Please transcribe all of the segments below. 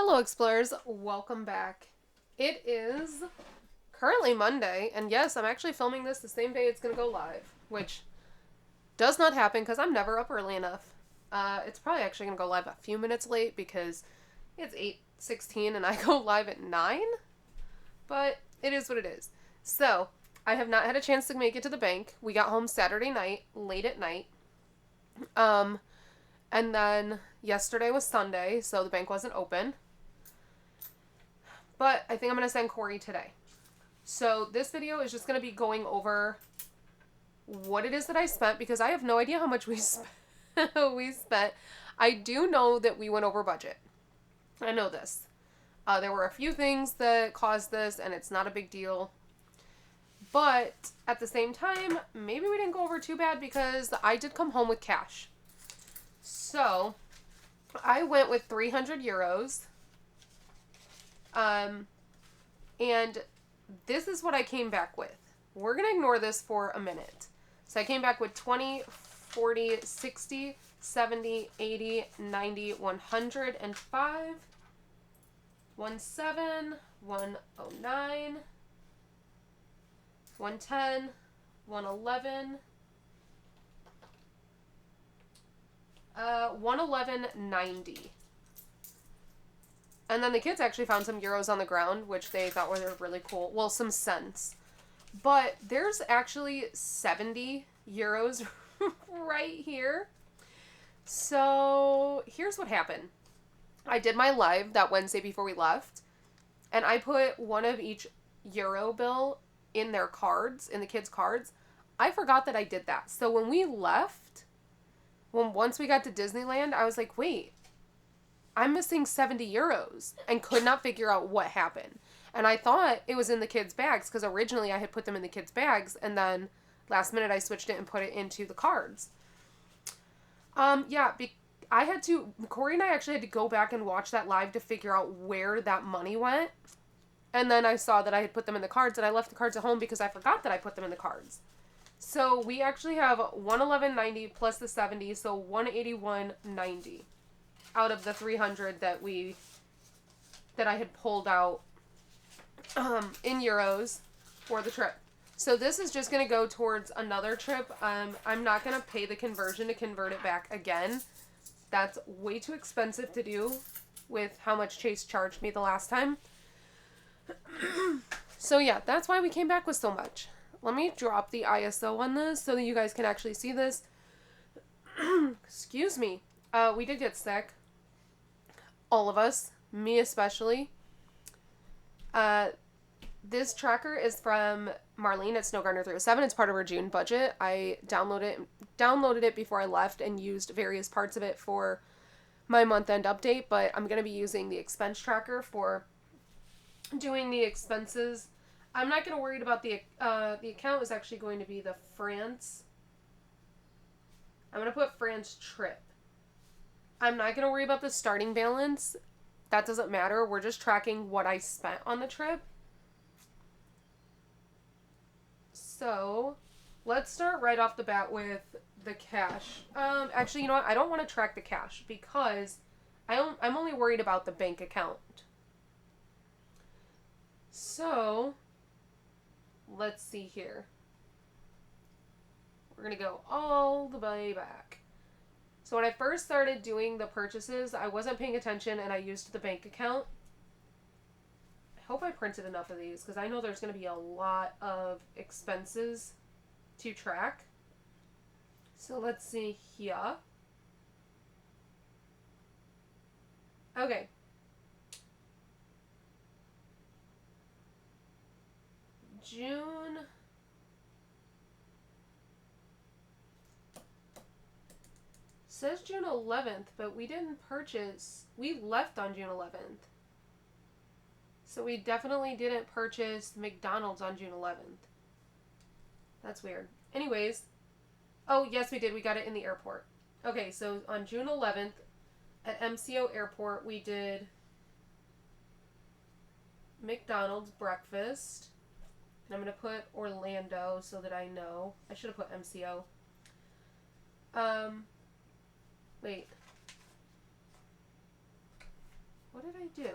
Hello, explorers. Welcome back. It is currently Monday, and yes, I'm actually filming this the same day it's going to go live, which does not happen because I'm never up early enough. It's probably actually going to go live a few minutes late because it's 8:16 and I go live at 9, but it is what it is. So, I have not had a chance to make it to the bank. We got home Saturday night, late at night. Um, and then yesterday was Sunday, so the bank wasn't open. But I think I'm going to send Corey today. So this video is just going to be going over what it is that I spent because I have no idea how much we spent. I do know that we went over budget. I know this. There were a few things that caused this, and it's not a big deal. But at the same time, maybe we didn't go over too bad because I did come home with cash. So I went with 300 euros. And this is what I came back with. We're going to ignore this for a minute. So I came back with 20, 40, 60, 70, 80, 90, 105, 17, 109, 110, 111, 111.90. And then the kids actually found some euros on the ground, which they thought were really cool. Well, some cents. But there's actually 70 euros right here. So here's what happened. I did my live that Wednesday before we left. And I put one of each euro bill in their cards, in the kids' cards. I forgot that I did that. So when we left, once we got to Disneyland, I was like, wait. I'm missing 70 euros and could not figure out what happened. And I thought it was in the kids' bags because originally I had put them in the kids' bags and then last minute I switched it and put it into the cards. Corey and I actually had to go back and watch that live to figure out where that money went. And then I saw that I had put them in the cards and I left the cards at home because I forgot that I put them in the cards. So we actually have 111.90 plus the 70, so 181.90. Out of the 300 that I had pulled out in euros for the trip. So this is just going to go towards another trip. I'm not going to pay the conversion to convert it back again. That's way too expensive to do with how much Chase charged me the last time. So yeah, that's why we came back with so much. Let me drop the ISO on this so that you guys can actually see this. Excuse me. We did get sick. All of us, me especially. This tracker is from Marlene at Snow Gardener 307. It's part of her June budget. I downloaded it before I left and used various parts of it for my month-end update, but I'm going to be using the expense tracker for doing the expenses. I'm not going to worry about the account is actually going to be the France. I'm going to put France trip. I'm not going to worry about the starting balance. That doesn't matter. We're just tracking what I spent on the trip. So, let's start right off the bat with the cash. Actually, you know what? I don't want to track the cash because I'm only worried about the bank account. So, let's see here. We're going to go all the way back. So when I first started doing the purchases, I wasn't paying attention and I used the bank account. I hope I printed enough of these because I know there's going to be a lot of expenses to track. So let's see here. Okay. June... says June 11th, but we didn't purchase. We left on June 11th. So we definitely didn't purchase McDonald's on June 11th. That's weird. Anyways. Oh, yes, we did. We got it in the airport. Okay, so on June 11th at MCO Airport, we did McDonald's breakfast. And I'm going to put Orlando so that I know. I should have put MCO. Wait. What What did I do?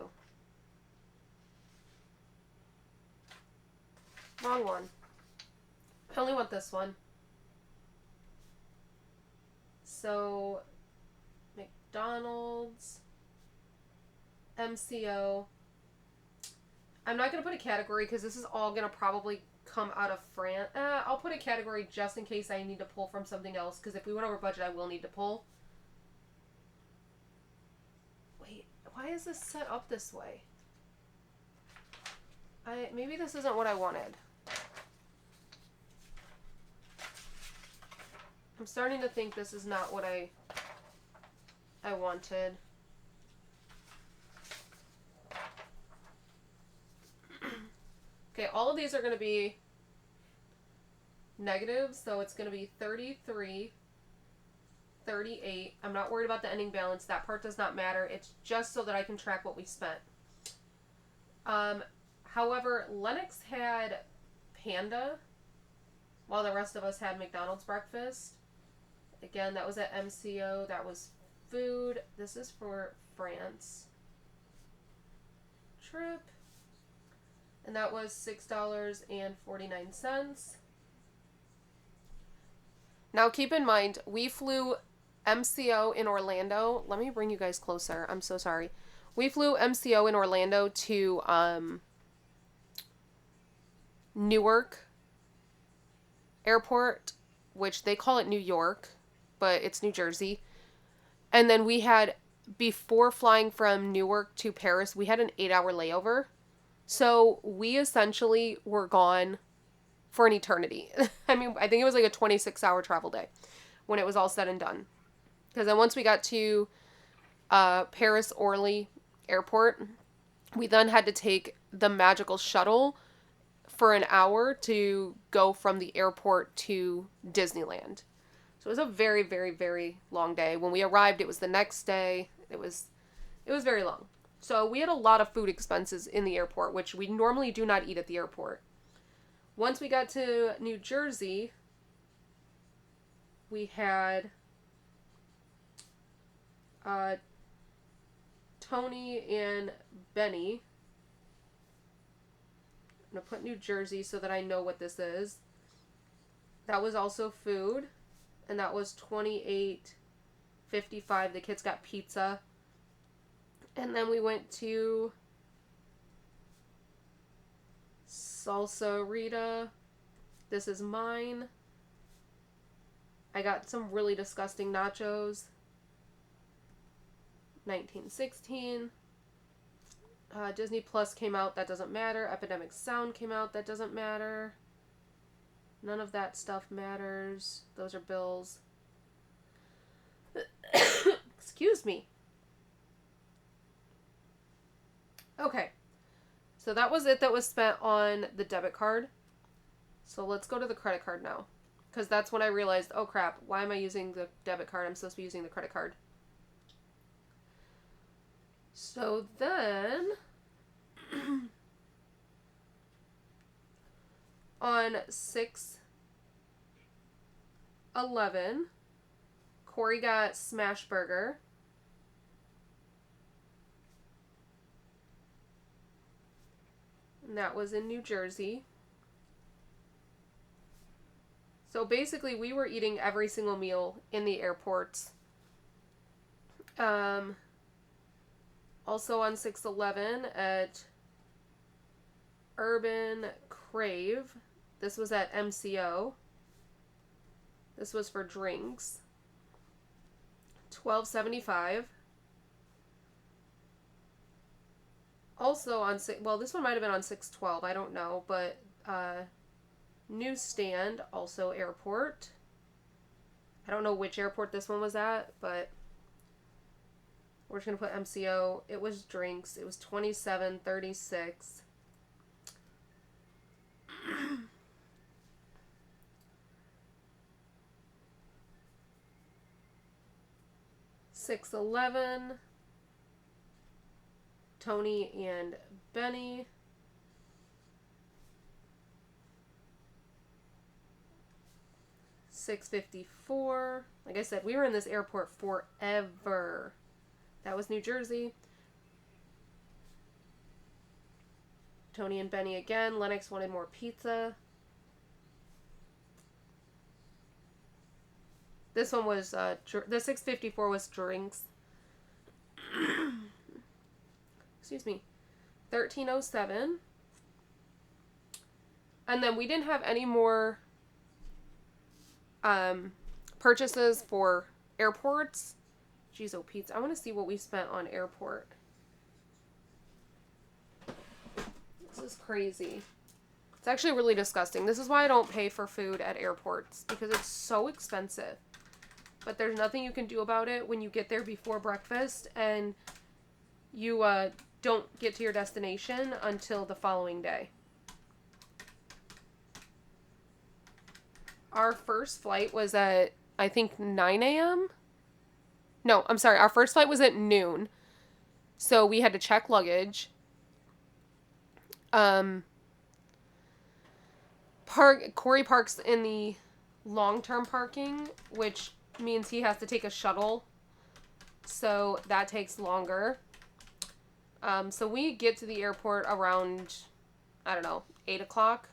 Wrong one. I only want this one. So, McDonald's, MCO. I'm not going to put a category because this is all going to probably come out of France. I'll put a category just in case I need to pull from something else, because if we went over budget, I will need to pull. Wait, why is this set up this way? Maybe this isn't what I wanted. I'm starting to think this is not what I wanted. Okay, all of these are going to be negatives, so it's going to be 33, 38. I'm not worried about the ending balance. That part does not matter. It's just so that I can track what we spent. However, Lennox had Panda, while the rest of us had McDonald's breakfast. Again, that was at MCO. That was food. This is for France trip. And that was $6.49. Now keep in mind, we flew MCO in Orlando. Let me bring you guys closer. I'm so sorry. We flew MCO in Orlando to Newark Airport, which they call it New York, but it's New Jersey. And then we had, before flying from Newark to Paris, we had an 8-hour layover. So we essentially were gone for an eternity. I mean, I think it was like a 26-hour travel day when it was all said and done. Because then once we got to Paris Orly Airport, we then had to take the magical shuttle for an hour to go from the airport to Disneyland. So it was a very, very, very long day. When we arrived, it was the next day. It was very long. So we had a lot of food expenses in the airport, which we normally do not eat at the airport. Once we got to New Jersey, we had Tony and Benny. I'm going to put New Jersey so that I know what this is. That was also food, and that was $28.55. The kids got pizza. And then we went to Salsa Rita. This is mine. I got some really disgusting nachos. $19.16. Disney Plus came out. That doesn't matter. Epidemic Sound came out. That doesn't matter. None of that stuff matters. Those are bills. Excuse me. Okay, so that was it that was spent on the debit card. So let's go to the credit card now. Because that's when I realized, oh crap, why am I using the debit card? I'm supposed to be using the credit card. So then, on 6/11, Corey got Smash Burger. And that was in New Jersey. So basically, we were eating every single meal in the airports. Also on 6/11 at Urban Crave. This was at MCO. This was for drinks. $12.75. Also on, well, this one might have been on 6/12, I don't know, but newsstand, also airport. I don't know which airport this one was at, but we're just going to put MCO. It was drinks. It was $27.36. $6.11. Tony and Benny. $6.54. Like I said, we were in this airport forever. That was New Jersey. Tony and Benny again. Lennox wanted more pizza. This one was, the $6.54 was drinks. Excuse me. $13.07. And then we didn't have any more purchases for airports. Jeez, oh, pizza. I want to see what we spent on airport. This is crazy. It's actually really disgusting. This is why I don't pay for food at airports, because it's so expensive. But there's nothing you can do about it when you get there before breakfast and you don't get to your destination until the following day. Our first flight was at, I think, 9 a.m.? No, I'm sorry. Our first flight was at noon. So we had to check luggage. Corey parks in the long-term parking, which means he has to take a shuttle. So that takes longer. So we get to the airport around, I don't know, 8 o'clock.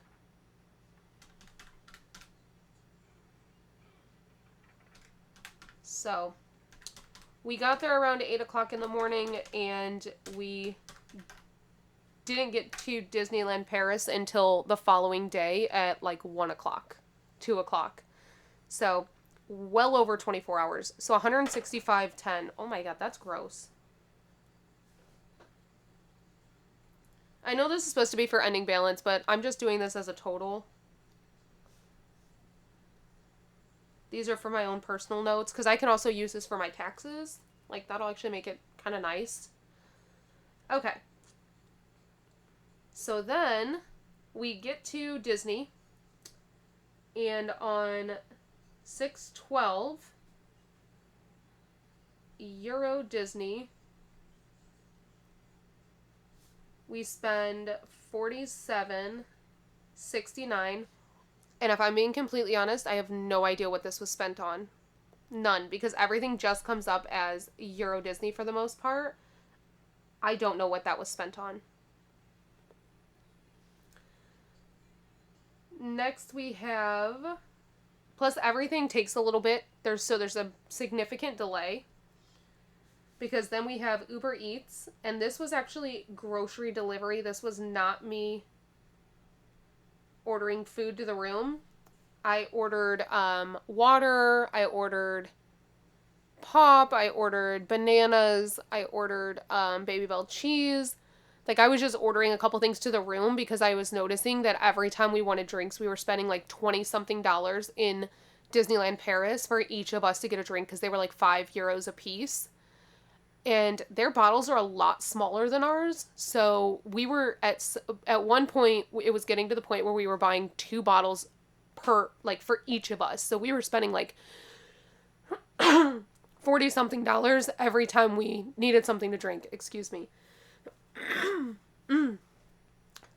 So we got there around 8 o'clock in the morning, and we didn't get to Disneyland Paris until the following day at like 1 o'clock, 2 o'clock. So well over 24 hours. So $165.10. Oh my God, that's gross. I know this is supposed to be for ending balance, but I'm just doing this as a total. These are for my own personal notes, because I can also use this for my taxes. Like, that'll actually make it kind of nice. Okay. So then we get to Disney, and on 6/12, Euro Disney, we spend $47.69. And if I'm being completely honest, I have no idea what this was spent on. None, because everything just comes up as Euro Disney for the most part. I don't know what that was spent on. Next we have, plus everything takes a little bit. There's a significant delay, because then we have Uber Eats, and this was actually grocery delivery. This was not me ordering food to the room. I ordered water, I ordered pop, I ordered bananas, I ordered Baby Bell cheese. Like, I was just ordering a couple things to the room because I was noticing that every time we wanted drinks, we were spending like $20-something in Disneyland Paris for each of us to get a drink, because they were like €5 a piece. And their bottles are a lot smaller than ours. So we were at one point, it was getting to the point where we were buying 2 bottles for each of us. So we were spending like $40-something every time we needed something to drink. Excuse me.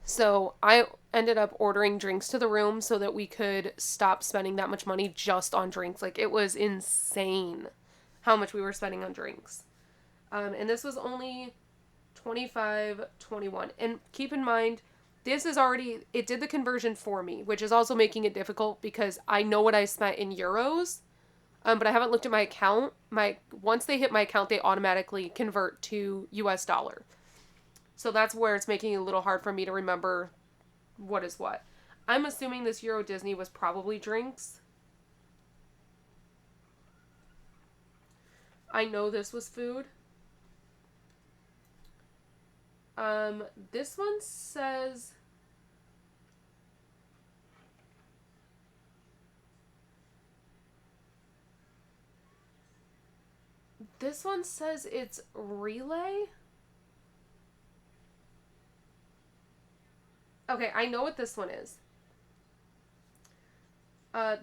So I ended up ordering drinks to the room so that we could stop spending that much money just on drinks. Like, it was insane how much we were spending on drinks. And this was only $25.21. And keep in mind, this is already, it did the conversion for me, which is also making it difficult because I know what I spent in euros, but I haven't looked at my account. Once they hit my account, they automatically convert to US dollar. So that's where it's making it a little hard for me to remember what is what. I'm assuming this Euro Disney was probably drinks. I know this was food. This one says, it's relay. Okay, I know what this one is.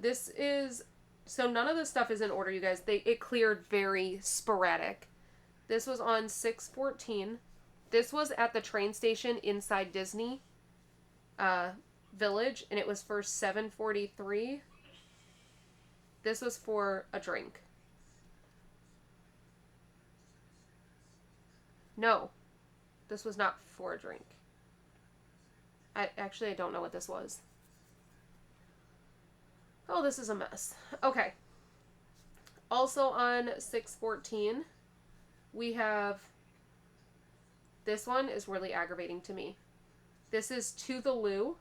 This is, so none of this stuff is in order, you guys. It cleared very sporadic. This was on 6/14. This was at the train station inside Disney Village, and it was for $7.43. This was for a drink. No, this was not for a drink. I don't know what this was. Oh, this is a mess. Okay. Also on 6/14, we have, this one is really aggravating to me. This is To the Loo.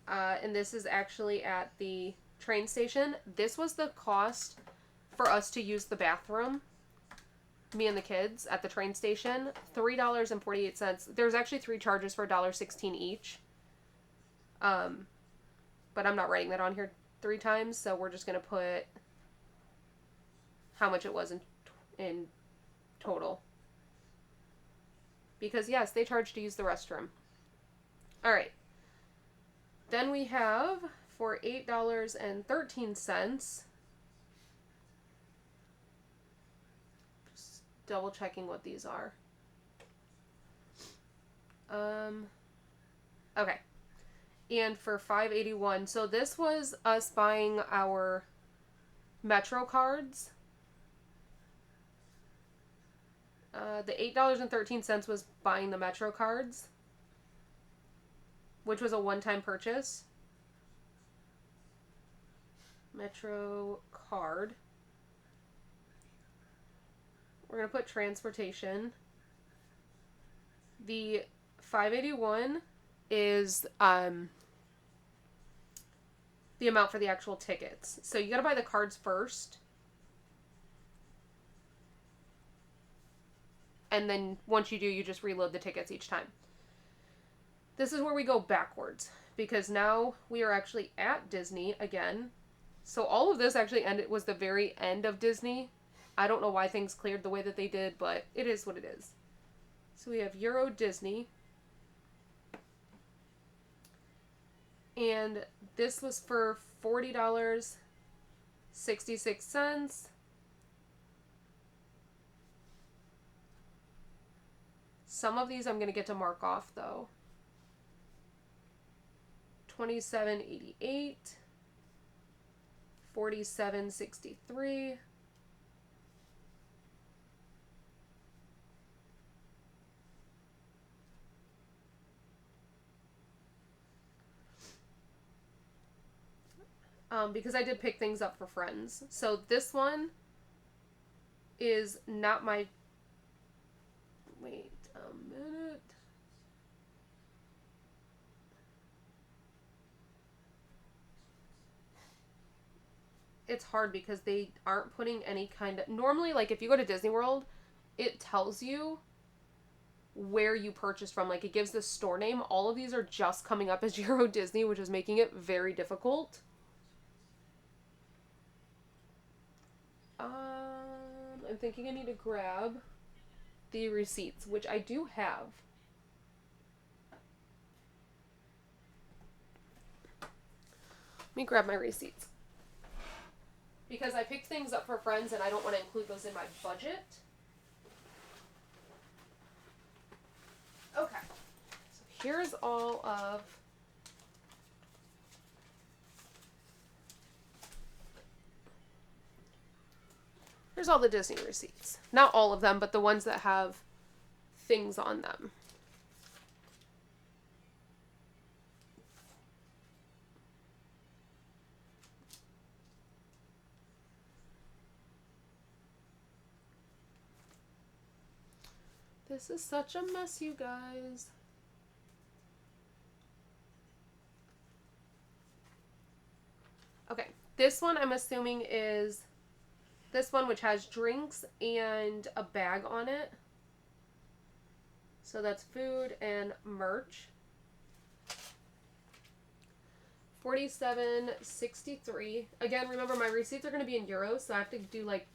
And this is actually at the train station. This was the cost for us to use the bathroom, me and the kids, at the train station. $3.48. There's actually 3 charges for $1.16 each. But I'm not writing that on here 3 times, so we're just going to put how much it was in total. Because, yes, they charge to use the restroom. Alright. Then we have, for $8.13, just double checking what these are. Okay. And for $5.81, so this was us buying our Metro cards. The $8.13 was buying the Metro cards, which was a one-time purchase. Metro card. We're going to put transportation. The $5.81 is the amount for the actual tickets. So you got to buy the cards first. And then once you do, you just reload the tickets each time. This is where we go backwards, because now we are actually at Disney again. So all of this actually was the very end of Disney. I don't know why things cleared the way that they did, but it is what it is. So we have Euro Disney. And this was for $40.66. Some of these I'm going to get to mark off, though. $27.88. $47.63. Because I did pick things up for friends. So this one is not my... Wait a minute. It's hard because they aren't putting any kind of... Normally, like, if you go to Disney World, it tells you where you purchased from. Like, it gives the store name. All of these are just coming up as Euro Disney, which is making it very difficult. I'm thinking I need to grab the receipts, which I do have. Let me grab my receipts. Because I picked things up for friends and I don't want to include those in my budget. Okay. So here's all of... Here's all the Disney receipts. Not all of them, but the ones that have things on them. This is such a mess, you guys. Okay, this one I'm assuming is this one, which has drinks and a bag on it. So that's food and merch. $47.63. Again, remember my receipts are going to be in euros, so I have to do like,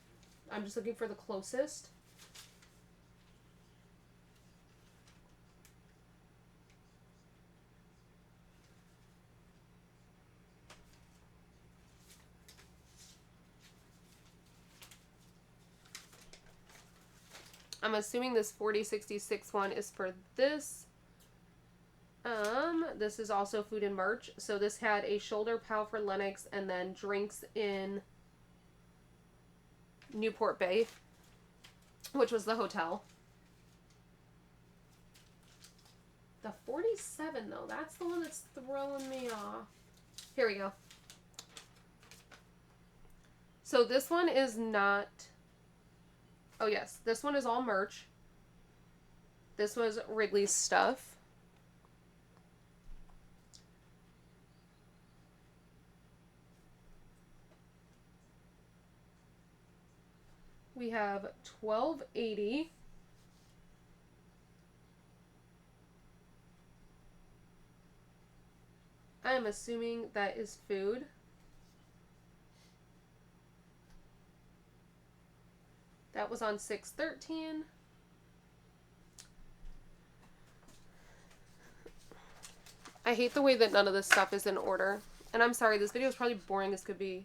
I'm just looking for the closest. I'm assuming this 4066 one is for this. This is also food and merch. So this had a shoulder pal for Lennox and then drinks in Newport Bay, which was the hotel. The 47 though, that's the one that's throwing me off. Here we go. So this one is not... Oh yes, this one is all merch. This was Wrigley's stuff. We have $12.80. I am assuming that is food. That was on 6/13. I hate the way that none of this stuff is in order. And I'm sorry, this video is probably boring as could be.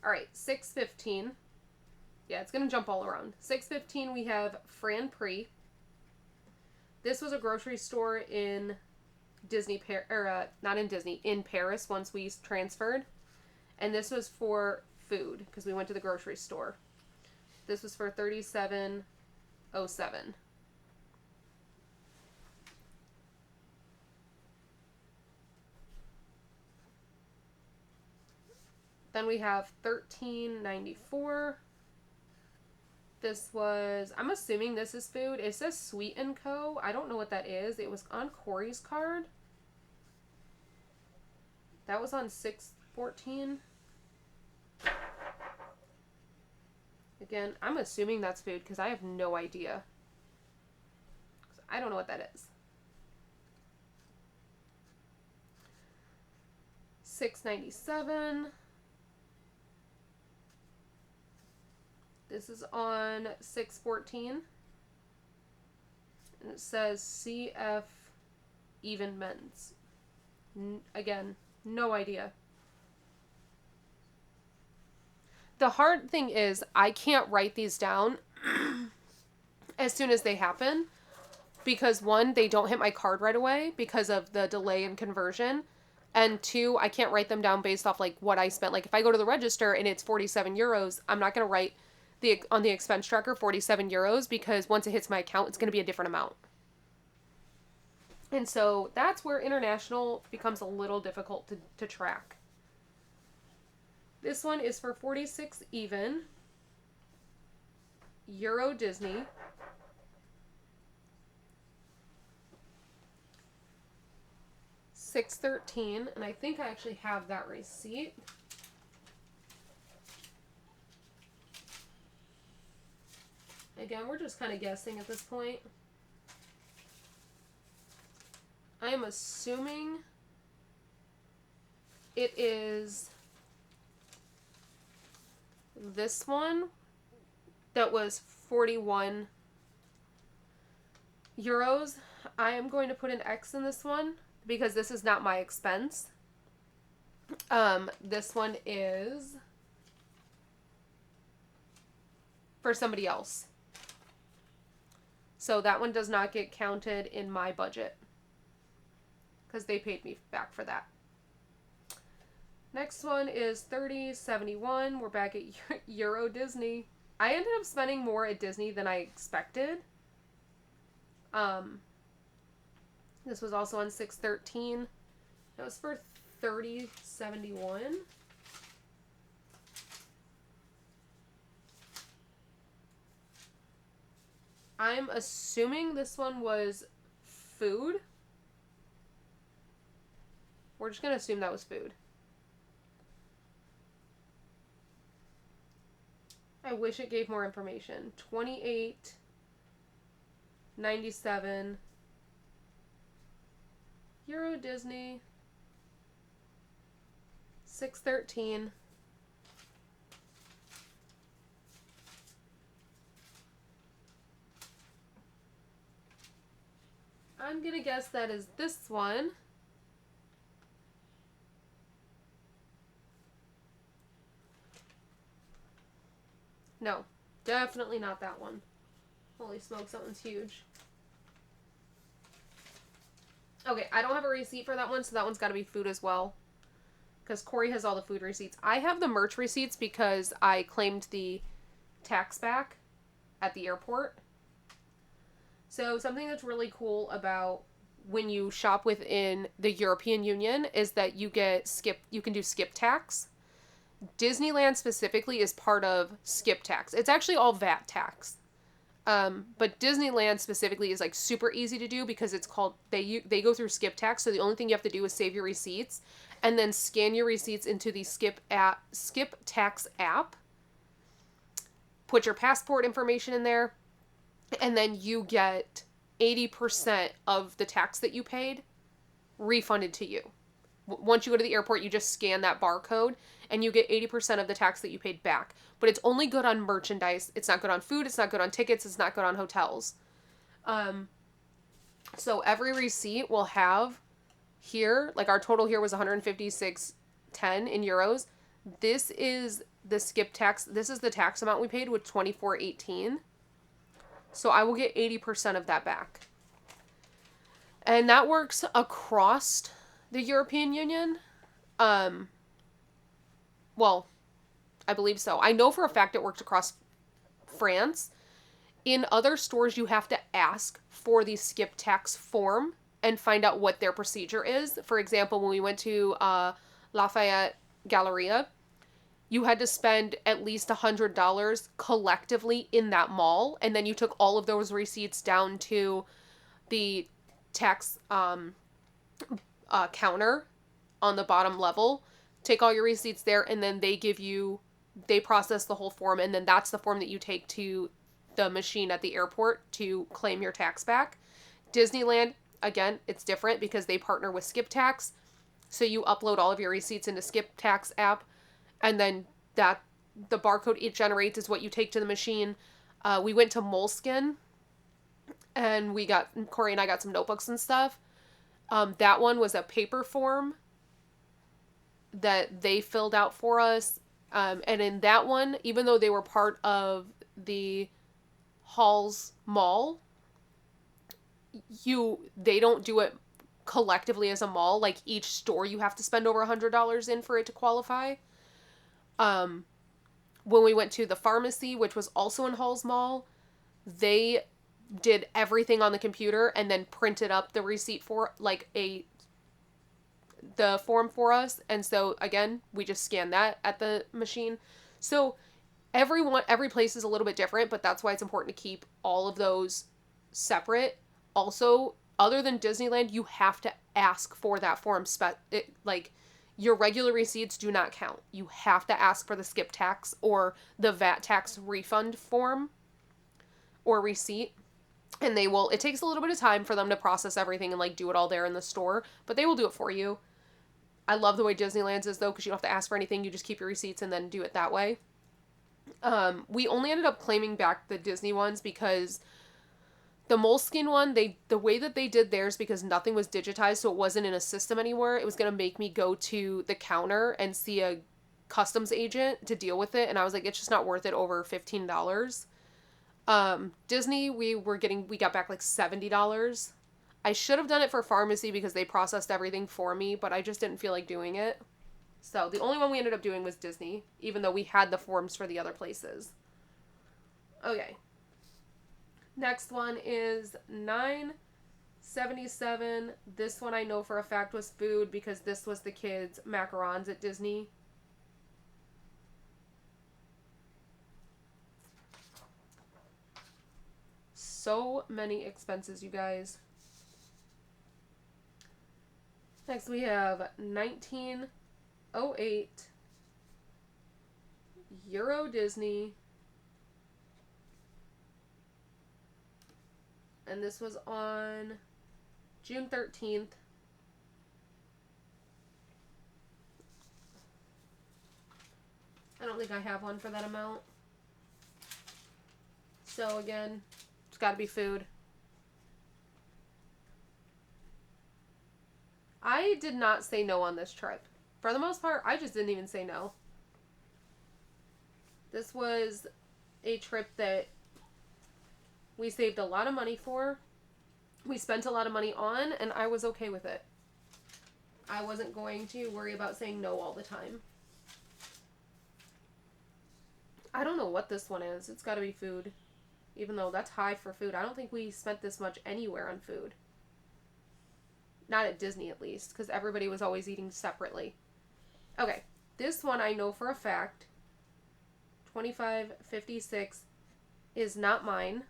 Alright, 6/15. Yeah, it's going to jump all around. 6/15 we have Franprix. This was a grocery store in Disney, not in Disney, in Paris once we transferred. And this was for food because we went to the grocery store. This was for $37.07. Then we have $13.94. This was, I'm assuming this is food. It says Sweet & Co. I don't know what that is. It was on Corey's card. That was on 6/14. Again, I'm assuming that's food because I have no idea. I don't know what that is. $6.97. This is on 6/14. And it says CF Even Men's. Again, no idea. The hard thing is I can't write these down as soon as they happen because one, they don't hit my card right away because of the delay in conversion. And two, I can't write them down based off like what I spent. Like if I go to the register and it's 47 euros, I'm not going to write on the expense tracker 47 euros because once it hits my account, it's going to be a different amount. And so that's where international becomes a little difficult to track. This one is for 46 even. Euro Disney. $6.13, and I think I actually have that receipt. Again, we're just kind of guessing at this point. I am assuming it is this one that was 41 euros. I am going to put an X in this one because this is not my expense. This one is for somebody else. So that one does not get counted in my budget because they paid me back for that. Next one is $30.71. We're back at Euro Disney. I ended up spending more at Disney than I expected. This was also on 6/13. That was for $30.71. I'm assuming this one was food. We're just going to assume that was food. I wish it gave more information. $28.97. Euro Disney. 6/13. I'm gonna guess that is this one. No, definitely not that one. Holy smokes, that one's huge. Okay, I don't have a receipt for that one, so that one's got to be food as well. Because Corey has all the food receipts. I have the merch receipts because I claimed the tax back at the airport. So something that's really cool about when you shop within the European Union is that you can do skip tax. Disneyland specifically is part of skip tax. It's actually all VAT tax. But Disneyland specifically is like super easy to do because it's called they go through skip tax. So the only thing you have to do is save your receipts and then scan your receipts into the skip tax app. Put your passport information in there, and then you get 80% of the tax that you paid refunded to you. Once you go to the airport, you just scan that barcode and you get 80% of the tax that you paid back. But it's only good on merchandise. It's not good on food. It's not good on tickets. It's not good on hotels. So every receipt will have here, like our total here was 156.10 in euros. This is the skip tax. This is the tax amount we paid with 24.18. So I will get 80% of that back. And that works across the European Union. Well, I believe so. I know for a fact it worked across France. In other stores, you have to ask for the skip tax form and find out what their procedure is. For example, when we went to Lafayette Galleria, you had to spend at least $100 collectively in that mall, and then you took all of those receipts down to the tax counter on the bottom level, take all your receipts there, and then they process the whole form, and then that's the form that you take to the machine at the airport to claim your tax back. Disneyland, again, it's different because they partner with Skip Tax, so you upload all of your receipts into Skip Tax app, and then the barcode it generates is what you take to the machine. We went to Moleskine, and Corey and I got some notebooks and stuff. That one was a paper form that they filled out for us. And in that one, even though they were part of the Halls Mall, they don't do it collectively as a mall. Like each store you have to spend over $100 in for it to qualify. When we went to the pharmacy, which was also in Halls Mall, they did everything on the computer and then printed up the receipt for the form for us. And so again, we just scanned that at the machine. So every place is a little bit different, but that's why it's important to keep all of those separate. Also, other than Disneyland, you have to ask for that form. Your regular receipts do not count. You have to ask for the skip tax or the VAT tax refund form or receipt. And it takes a little bit of time for them to process everything and do it all there in the store, but they will do it for you. I love the way Disneyland's is though, because you don't have to ask for anything. You just keep your receipts and then do it that way. We only ended up claiming back the Disney ones because the Moleskine one, the way that they did theirs, because nothing was digitized, so it wasn't in a system anywhere, it was going to make me go to the counter and see a customs agent to deal with it, and I was like, it's just not worth it over $15. Disney, we got back $70. I should have done it for pharmacy because they processed everything for me, but I just didn't feel like doing it. So the only one we ended up doing was Disney, even though we had the forms for the other places. Okay. Next one is $9.77. This one I know for a fact was food because this was the kids' macarons at Disney. So many expenses, you guys. Next we have 1908 Euro Disney. And this was on June 13th. I don't think I have one for that amount. So again, it's got to be food. I did not say no on this trip. For the most part, I just didn't even say no. This was a trip that we saved a lot of money for. We spent a lot of money on, and I was okay with it. I wasn't going to worry about saying no all the time. I don't know what this one is. It's got to be food. Even though that's high for food. I don't think we spent this much anywhere on food. Not at Disney, at least, because everybody was always eating separately. Okay, this one I know for a fact, $25.56, is not mine.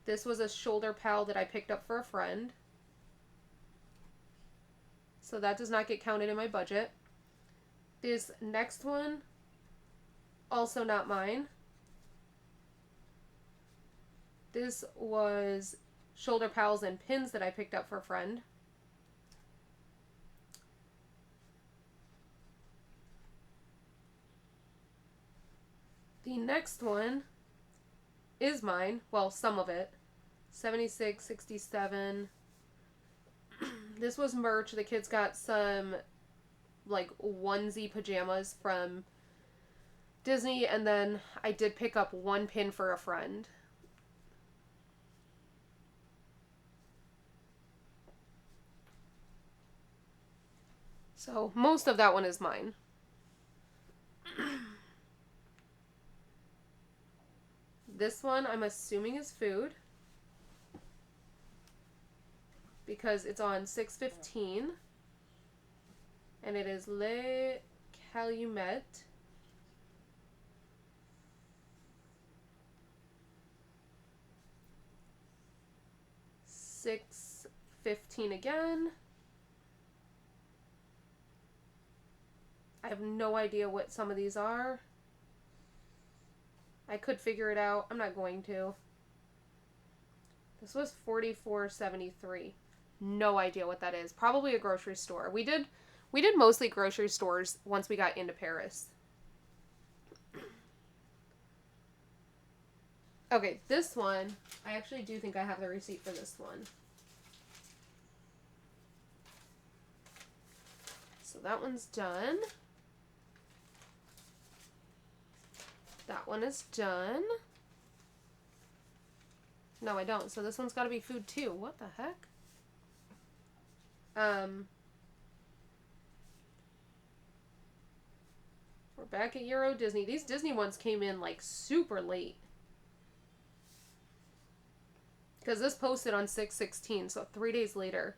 This was a shoulder pal that I picked up for a friend. So that does not get counted in my budget. This next one, also not mine. This was shoulder pals and pins that I picked up for a friend. The next one is mine. Well, some of it. 76, 67. This was merch. The kids got some like onesie pajamas from Disney, and then I did pick up one pin for a friend. So most of that one is mine. This one I'm assuming is food because it's on 6/15 and it is Le Calumet. $6.15 again. I have no idea what some of these are. I could figure it out. I'm not going to. This was $44.73. No idea what that is. Probably a grocery store. We did mostly grocery stores once we got into Paris. Okay, this one, I actually do think I have the receipt for this one. So that one's done. That one is done. No, I don't. So this one's got to be food too. What the heck? We're back at Euro Disney. These Disney ones came in like super late. Because this posted on 6/16, so 3 days later.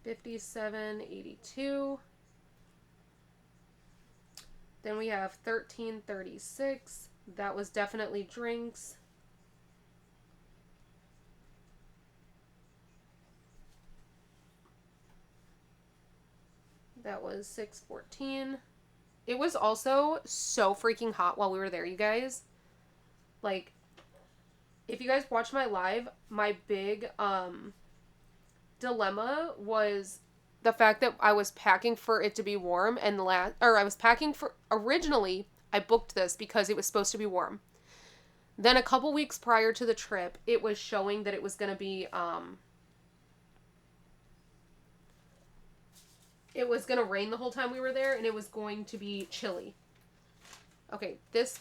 $57.82. Then we have $13.36. That was definitely drinks. That was $6.14. It was also so freaking hot while we were there, you guys. Like, if you guys watched my live, my big dilemma was the fact that I was packing for it to be warm, and originally I booked this because it was supposed to be warm. Then a couple weeks prior to the trip, it was showing that it was going to be it was going to rain the whole time we were there, and it was going to be chilly. Okay, this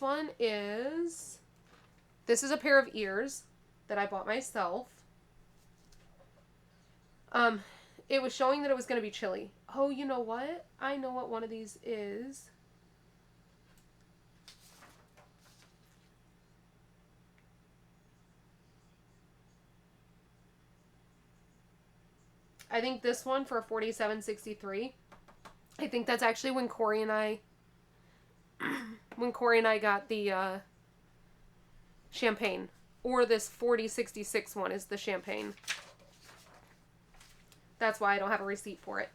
is a pair of ears that I bought myself. It was showing that it was going to be chilly. Oh, you know what? I know what one of these is. I think this one for $47.63. I think that's actually when Corey and I got the champagne. Or this $40.66 one is the champagne. That's why I don't have a receipt for it.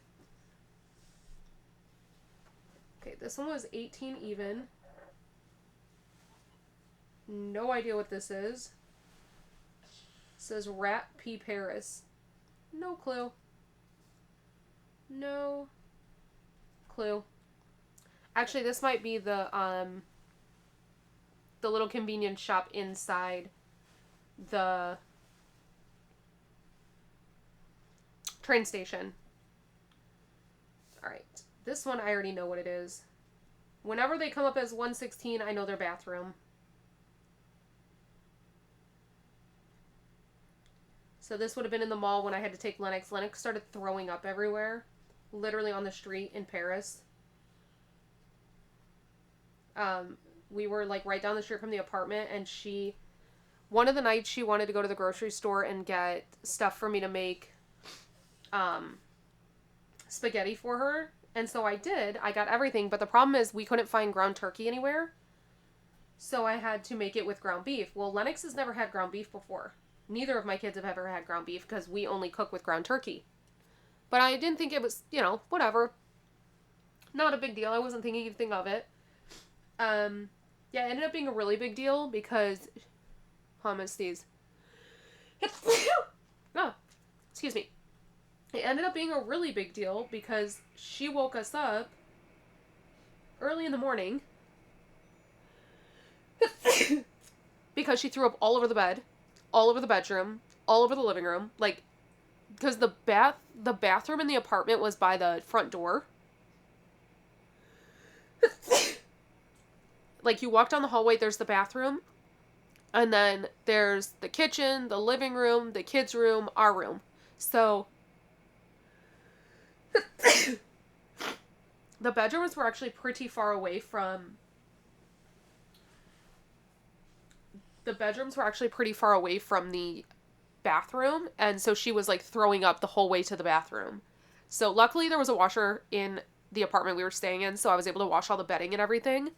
Okay, this one was 18 even. No idea what this is. It says Rat P. Paris. No clue. No clue. Actually, this might be the little convenience shop inside the train station. Alright. This one, I already know what it is. Whenever they come up as 116, I know their bathroom. So this would have been in the mall when I had to take Lennox. Lennox started throwing up everywhere. Literally on the street in Paris. we were like right down the street from the apartment, and one of the nights she wanted to go to the grocery store and get stuff for me to make spaghetti for her. And so I did. I got everything, but the problem is we couldn't find ground turkey anywhere. So I had to make it with ground beef. Well, Lennox has never had ground beef before. Neither of my kids have ever had ground beef because we only cook with ground turkey. But I didn't think it was, whatever. Not a big deal. I wasn't thinking anything of it. Yeah, it ended up being a really big deal because... Hummus these. Oh, excuse me. It ended up being a really big deal because she woke us up early in the morning because she threw up all over the bed, all over the bedroom, all over the living room. Like, because the bathroom in the apartment was by the front door. Like, you walk down the hallway, there's the bathroom, and then there's the kitchen, the living room, the kids' room, our room. So the bedrooms were actually pretty far away from the bathroom, and so she was like throwing up the whole way to the bathroom. So luckily there was a washer in the apartment we were staying in, so I was able to wash all the bedding and everything.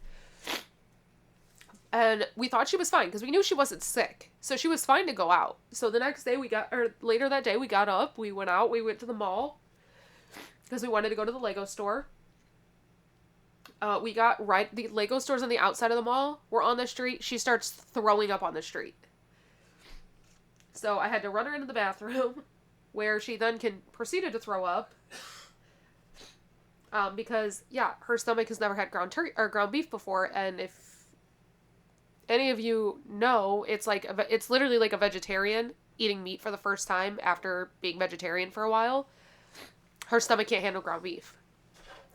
And we thought she was fine because we knew she wasn't sick. So she was fine to go out. So the next day later that day we got up, we went out, we went to the mall because we wanted to go to the Lego store. The Lego store's on the outside of the mall. We're on the street. She starts throwing up on the street. So I had to run her into the bathroom where she then proceeded to throw up. Because, yeah, her stomach has never had ground beef before. And if any of you know, it's literally like a vegetarian eating meat for the first time after being vegetarian for a while. Her stomach can't handle ground beef.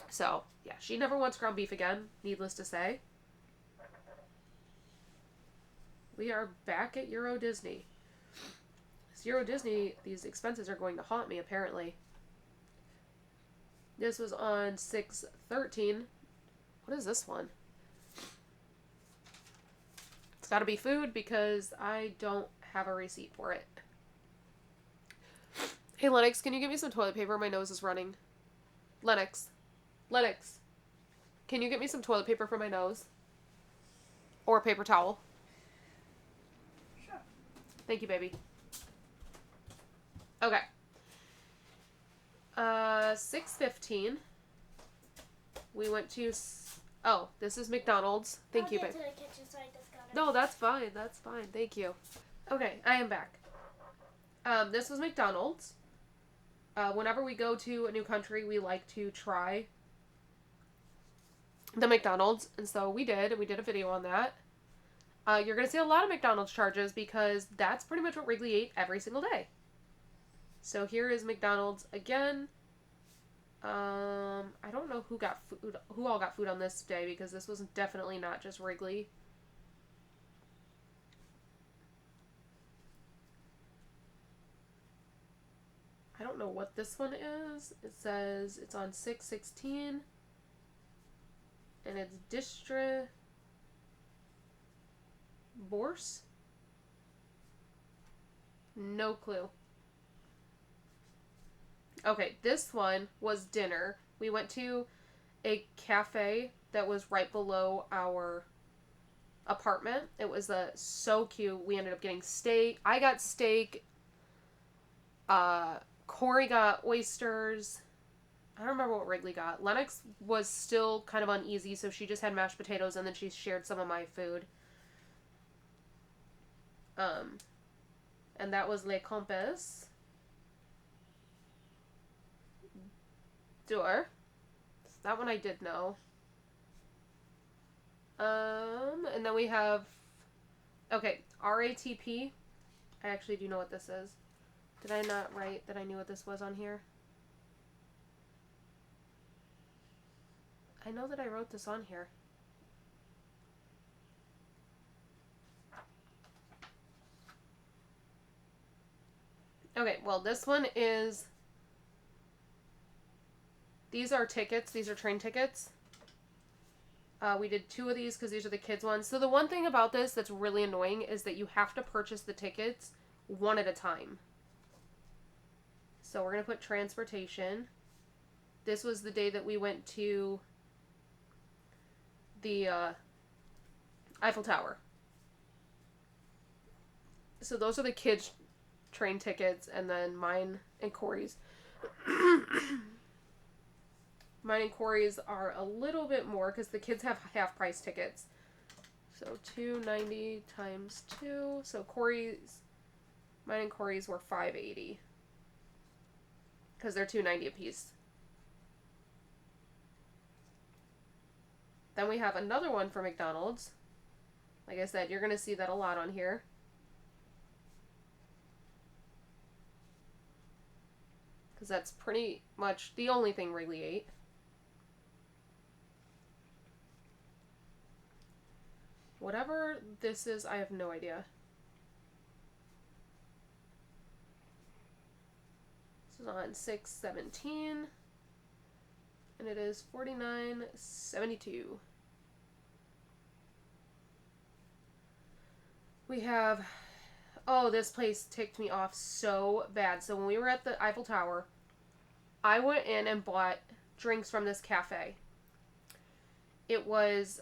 So, yeah, she never wants ground beef again, needless to say. We are back at Euro Disney. This Euro Disney, these expenses are going to haunt me, apparently. This was on 6/13. What is this one? It's got to be food because I don't have a receipt for it. Hey, Lennox, can you get me some toilet paper? My nose is running. Lennox, can you get me some toilet paper for my nose? Or a paper towel? Sure. Thank you, baby. Okay. 6:15. We went to... Oh, this is McDonald's. Thank you, babe. To the kitchen, so I just got it. No, that's fine. That's fine. Thank you. Okay, I am back. This was McDonald's. Whenever we go to a new country, we like to try the McDonald's, and so we did a video on that. You're going to see a lot of McDonald's charges because that's pretty much what Wrigley ate every single day. So here is McDonald's again. I don't know who all got food on this day because this was definitely not just Wrigley. I don't know what this one is. It says it's on 6/16 and it's Distra Bourse. No clue. Okay, this one was dinner. We went to a cafe that was right below our apartment. It was so cute. We ended up getting steak. I got steak. Corey got oysters. I don't remember what Wrigley got. Lennox was still kind of uneasy, so she just had mashed potatoes, and then she shared some of my food. And that was Les Compass. Door. That one I did know. And then we have... Okay, RATP. I actually do know what this is. Did I not write that I knew what this was on here? I know that I wrote this on here. Okay, well, this one is... These are tickets. These are train tickets. We did 2 of these because these are the kids ones. So the one thing about this that's really annoying is that you have to purchase the tickets one at a time. So we're going to put transportation. This was the day that we went to the Eiffel Tower. So those are the kids' train tickets, and then mine and Corey's. Mine and Corey's are a little bit more because the kids have half price tickets. So $290 times 2. So mine and Corey's were $580 because they're $290 a piece. Then we have another one for McDonald's. Like I said, you're going to see that a lot on here. Because that's pretty much the only thing Wrigley ate. Whatever this is, I have no idea. This is on 6/17. And it is $49.72. We have... Oh, this place ticked me off so bad. So when we were at the Eiffel Tower, I went in and bought drinks from this cafe. It was...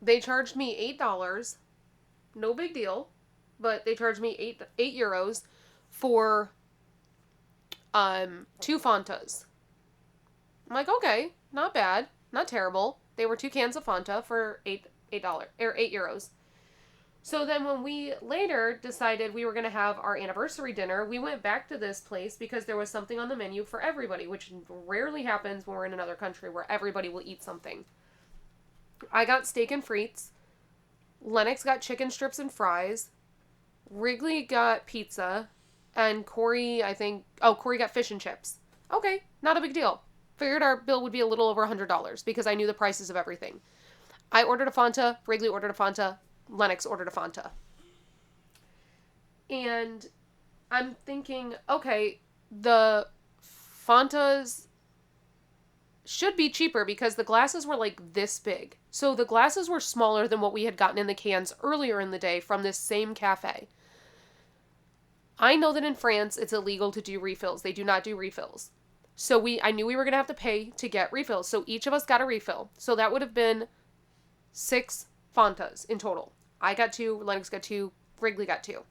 They charged me $8. No big deal. But they charged me 8 euros for 2 Fantas. I'm like, okay, not bad. Not terrible. They were 2 cans of Fanta for $8 or 8 euros. So then when we later decided we were going to have our anniversary dinner, we went back to this place because there was something on the menu for everybody, which rarely happens when we're in another country where everybody will eat something. I got steak and frites. Lennox got chicken strips and fries. Wrigley got pizza. And Corey, Corey got fish and chips. Okay, not a big deal. Figured our bill would be a little over $100 because I knew the prices of everything. I ordered a Fanta. Wrigley ordered a Fanta. Lennox ordered a Fanta. And I'm thinking, okay, the Fantas should be cheaper because the glasses were like this big. So the glasses were smaller than what we had gotten in the cans earlier in the day from this same cafe. I know that in France it's illegal to do refills. They do not do refills. So I knew we were going to have to pay to get refills. So each of us got a refill. So that would have been 6 Fantas in total. I got 2, Lennox got 2, Wrigley got 2.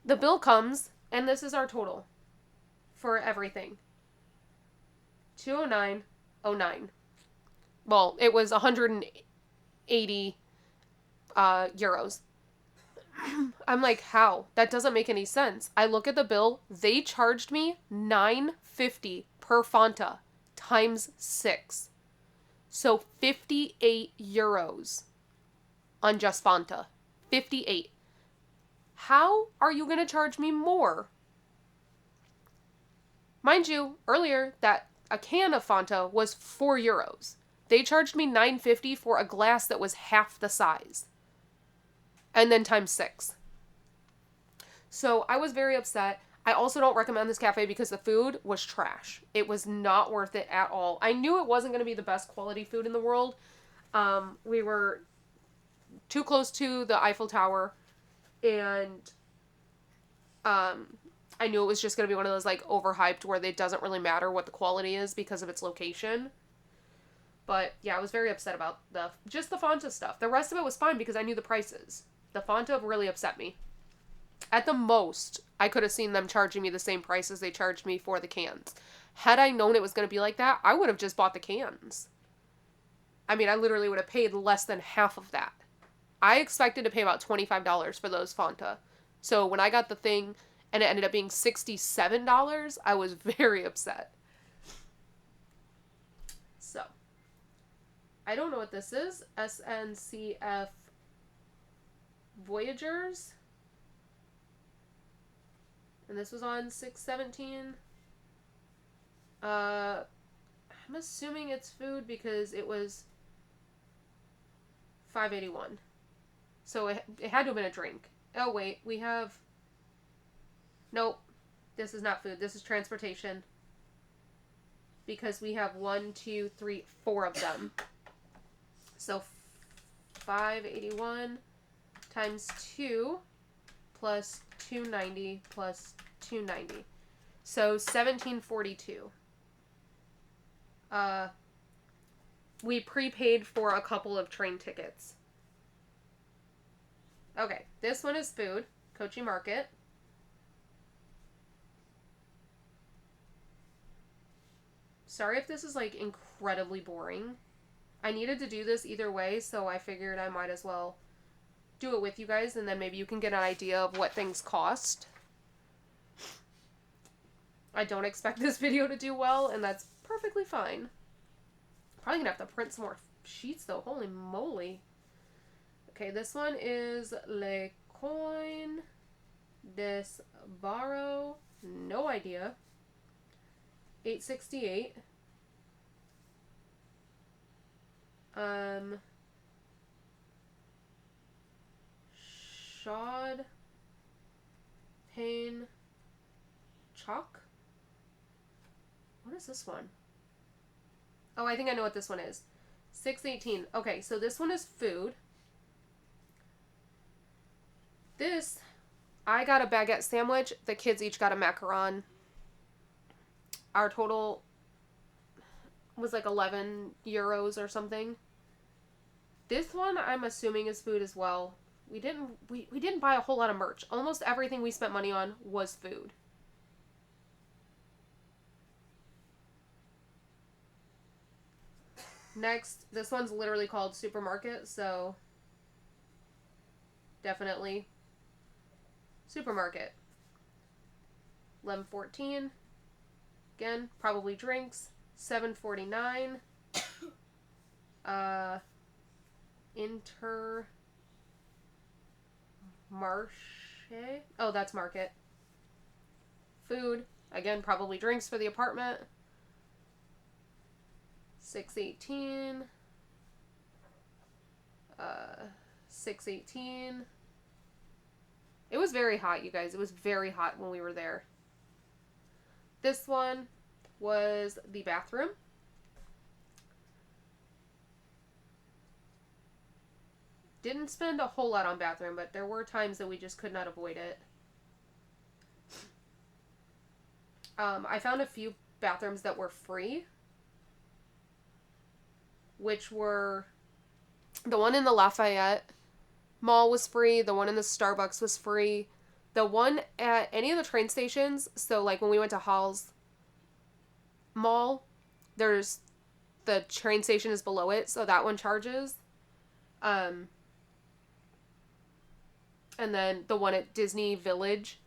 The bill comes, and this is our total for everything. $209.09. Well, it was 180 euros. I'm like, how? That doesn't make any sense. I look at the bill. They charged me $9.50 per Fanta times 6. So 58 euros on just Fanta. 58. How are you going to charge me more? Mind you, earlier that a can of Fanta was 4 euros. They charged me $9.50 for a glass that was half the size. And then times 6. So I was very upset. I also don't recommend this cafe because the food was trash. It was not worth it at all. I knew it wasn't going to be the best quality food in the world. We were too close to the Eiffel Tower. And I knew it was just going to be one of those like overhyped where it doesn't really matter what the quality is because of its location. But yeah, I was very upset about just the Fanta stuff. The rest of it was fine because I knew the prices. The Fanta really upset me. At the most, I could have seen them charging me the same price as they charged me for the cans. Had I known it was going to be like that, I would have just bought the cans. I mean, I literally would have paid less than half of that. I expected to pay about $25 for those Fanta. So when I got the thing and it ended up being $67, I was very upset. So, I don't know what this is. SNCF Voyagers. And this was on 6/17. I'm assuming it's food because it was $5.81. So it had to have been a drink. Oh, wait. We have... Nope. This is not food. This is transportation. because we have 1, 2, 3, 4 of them. So 581 times 2 plus 290 plus 290. So 1742. We prepaid for a couple of train tickets. Okay, this one is food. Kochi Market. Sorry if this is like incredibly boring. I needed to do this either way, so I figured I might as well do it with you guys, and then maybe you can get an idea of what things cost. I don't expect this video to do well, and that's perfectly fine. Probably gonna have to print some more sheets though. Holy moly. Okay, this one is Le Coin des Barreaux. No idea. 868. Shod Pain Chalk. What is this one? Oh, I think I know what this one is. 618. Okay, so this one is food. This, I got a baguette sandwich. The kids each got a macaron. Our total was like 11 euros or something. This one I'm assuming is food as well. We didn't buy a whole lot of merch. Almost everything we spent money on was food. Next, this one's literally called Supermarket, so definitely Supermarket. 1114. Again, probably drinks. 749. Intermarché. Oh, that's market. Food. Again, probably drinks for the apartment. 618. 618. It was very hot, you guys. It was very hot when we were there. This one was the bathroom. Didn't spend a whole lot on bathroom, but there were times that we just could not avoid it. I found a few bathrooms that were free, which were the one in the Lafayette Mall was free, the one in the Starbucks was free, the one at any of the train stations. So like when we went to Hall's Mall, there's the train station is below it, so that one charges. And then the one at Disney Village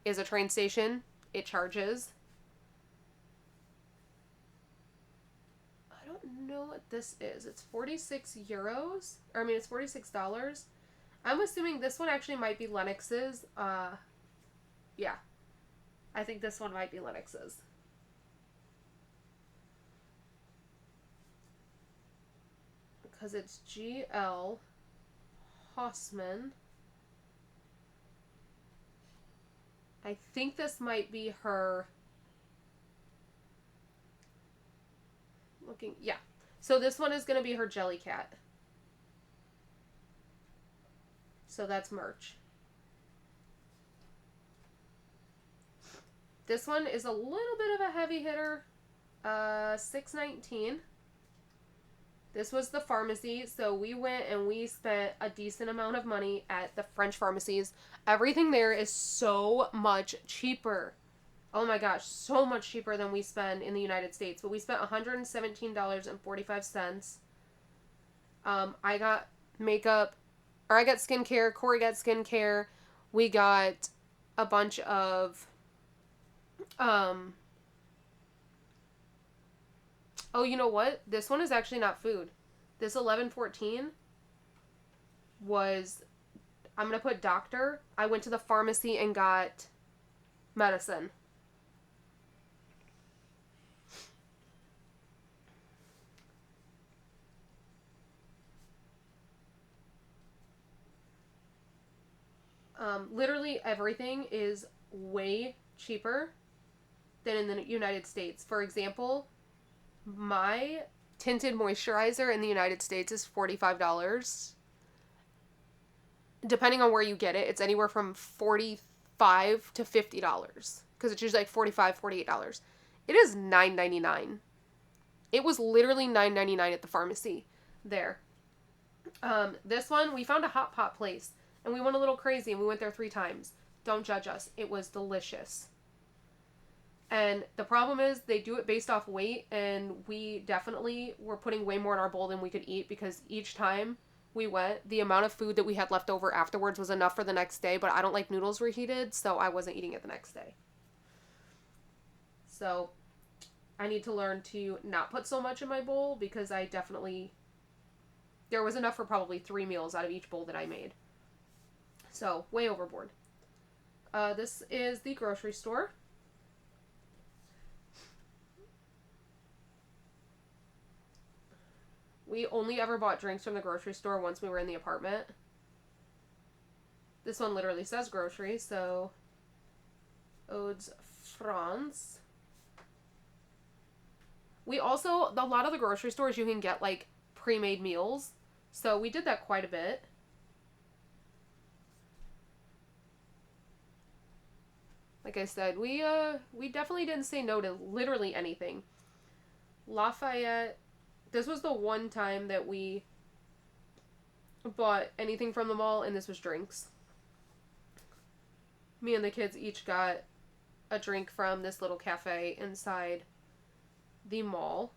is a train station. It charges. I don't know what this is. It's 46 euros. Or I mean, it's $46. I'm assuming this one actually might be Lennox's. Yeah. I think this one might be Lennox's. Because it's GL Hossman. I think this might be her. Looking, yeah. So this one is going to be her Jellycat. So that's merch. This one is a little bit of a heavy hitter. $6.19. This was the pharmacy, so we went and we spent a decent amount of money at the French pharmacies. Everything there is so much cheaper. Oh my gosh, so much cheaper than we spend in the United States. But we spent $117.45. I got makeup, or I got skincare. Corey got skincare. We got a bunch of, oh, you know what? This one is actually not food. This 1114 was, I'm going to put doctor. I went to the pharmacy and got medicine. Literally everything is way cheaper than in the United States. For example, My tinted moisturizer in the United States is $45. Depending on where you get it, it's anywhere from $45 to $50 because it's usually like $45, $48. It is $9.99. It was literally $9.99 at the pharmacy there. This one, we found a hot pot place and we went a little crazy and we went there 3 times. Don't judge us. It was delicious. And the problem is they do it based off weight, and we definitely were putting way more in our bowl than we could eat because each time we went, the amount of food that we had left over afterwards was enough for the next day, but I don't like noodles reheated, so I wasn't eating it the next day. So I need to learn to not put so much in my bowl because there was enough for probably 3 meals out of each bowl that I made. So, way overboard. This is the grocery store. We only ever bought drinks from the grocery store once we were in the apartment. This one literally says grocery, so Eau de France. We also, a lot of the grocery stores you can get like pre-made meals, so we did that quite a bit. Like I said, we definitely didn't say no to literally anything. Lafayette. This was the one time that we bought anything from the mall, and this was drinks. Me and the kids each got a drink from this little cafe inside the mall.